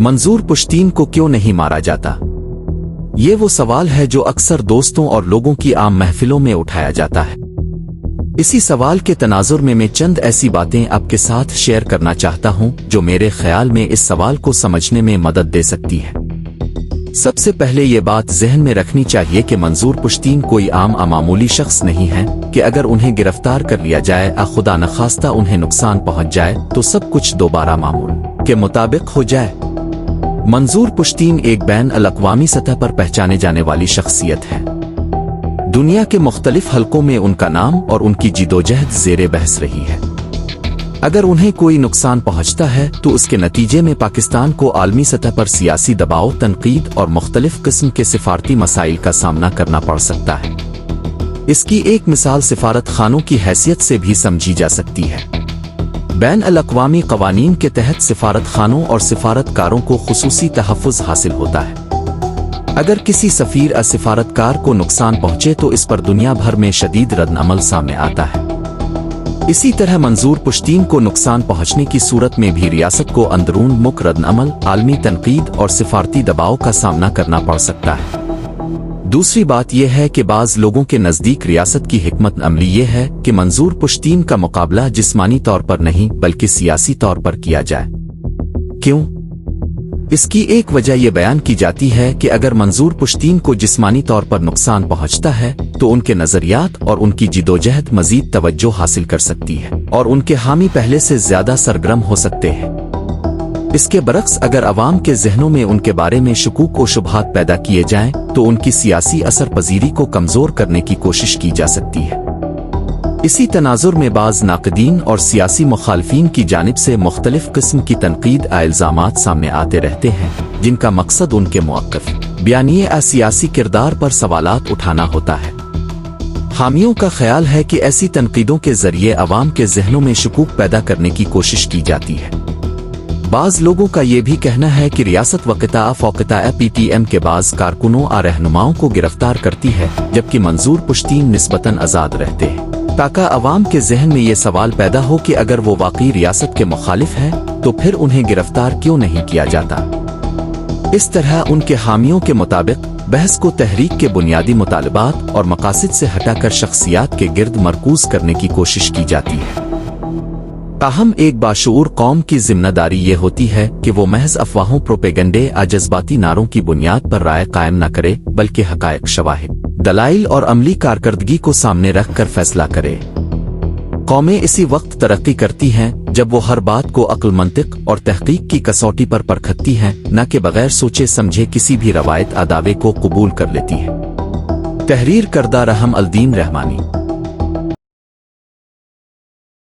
منظور پشتین کو کیوں نہیں مارا جاتا؟ یہ وہ سوال ہے جو اکثر دوستوں اور لوگوں کی عام محفلوں میں اٹھایا جاتا ہے۔ اسی سوال کے تناظر میں چند ایسی باتیں آپ کے ساتھ شیئر کرنا چاہتا ہوں جو میرے خیال میں اس سوال کو سمجھنے میں مدد دے سکتی ہے۔ سب سے پہلے یہ بات ذہن میں رکھنی چاہیے کہ منظور پشتین کوئی عام معمولی شخص نہیں ہے کہ اگر انہیں گرفتار کر لیا جائے خدا نخواستہ انہیں نقصان پہنچ جائے تو سب کچھ دوبارہ معمول کے مطابق ہو جائے۔ منظور پشتین ایک بین الاقوامی سطح پر پہچانے جانے والی شخصیت ہے۔ دنیا کے مختلف حلقوں میں ان کا نام اور ان کی جدوجہد زیر بحث رہی ہے۔ اگر انہیں کوئی نقصان پہنچتا ہے تو اس کے نتیجے میں پاکستان کو عالمی سطح پر سیاسی دباؤ، تنقید اور مختلف قسم کے سفارتی مسائل کا سامنا کرنا پڑ سکتا ہے۔ اس کی ایک مثال سفارت خانوں کی حیثیت سے بھی سمجھی جا سکتی ہے۔ بین الاقوامی قوانین کے تحت سفارت خانوں اور سفارتکاروں کو خصوصی تحفظ حاصل ہوتا ہے۔ اگر کسی سفیر سفارتکار کو نقصان پہنچے تو اس پر دنیا بھر میں شدید ردعمل سامنے آتا ہے۔ اسی طرح منظور پشتین کو نقصان پہنچنے کی صورت میں بھی ریاست کو اندرون ملک ردعمل، عالمی تنقید اور سفارتی دباؤ کا سامنا کرنا پڑ سکتا ہے۔ دوسری بات یہ ہے کہ بعض لوگوں کے نزدیک ریاست کی حکمت عملی یہ ہے کہ منظور پشتین کا مقابلہ جسمانی طور پر نہیں بلکہ سیاسی طور پر کیا جائے۔ کیوں؟ اس کی ایک وجہ یہ بیان کی جاتی ہے کہ اگر منظور پشتین کو جسمانی طور پر نقصان پہنچتا ہے تو ان کے نظریات اور ان کی جدوجہد مزید توجہ حاصل کر سکتی ہے اور ان کے حامی پہلے سے زیادہ سرگرم ہو سکتے ہیں۔ اس کے برعکس اگر عوام کے ذہنوں میں ان کے بارے میں شکوک و شبہات پیدا کیے جائیں تو ان کی سیاسی اثر پذیری کو کمزور کرنے کی کوشش کی جا سکتی ہے۔ اسی تناظر میں بعض ناقدین اور سیاسی مخالفین کی جانب سے مختلف قسم کی تنقید الزامات سامنے آتے رہتے ہیں جن کا مقصد ان کے موقف، بیانیے سیاسی کردار پر سوالات اٹھانا ہوتا ہے۔ حامیوں کا خیال ہے کہ ایسی تنقیدوں کے ذریعے عوام کے ذہنوں میں شکوک پیدا کرنے کی کوشش کی جاتی ہے۔ بعض لوگوں کا یہ بھی کہنا ہے کہ ریاست وقتہ فوقتہ پی ٹی ایم کے بعض کارکنوں اور رہنماؤں کو گرفتار کرتی ہے جبکہ منظور پشتین نسبتاً آزاد رہتے ہیں، تاکہ عوام کے ذہن میں یہ سوال پیدا ہو کہ اگر وہ واقعی ریاست کے مخالف ہیں تو پھر انہیں گرفتار کیوں نہیں کیا جاتا۔ اس طرح ان کے حامیوں کے مطابق بحث کو تحریک کے بنیادی مطالبات اور مقاصد سے ہٹا کر شخصیات کے گرد مرکوز کرنے کی کوشش کی جاتی ہے۔ تاہم ایک باشعور قوم کی ذمہ داری یہ ہوتی ہے کہ وہ محض افواہوں، پروپیگنڈے، جذباتی نعروں کی بنیاد پر رائے قائم نہ کرے بلکہ حقائق، شواہد، دلائل اور عملی کارکردگی کو سامنے رکھ کر فیصلہ کرے۔ قومیں اسی وقت ترقی کرتی ہیں جب وہ ہر بات کو عقل، منطق اور تحقیق کی کسوٹی پر پرکھتی ہیں، نہ کہ بغیر سوچے سمجھے کسی بھی روایت دعوے کو قبول کر لیتی ہیں۔ تحریر کردہ رحم الدین رحمانی۔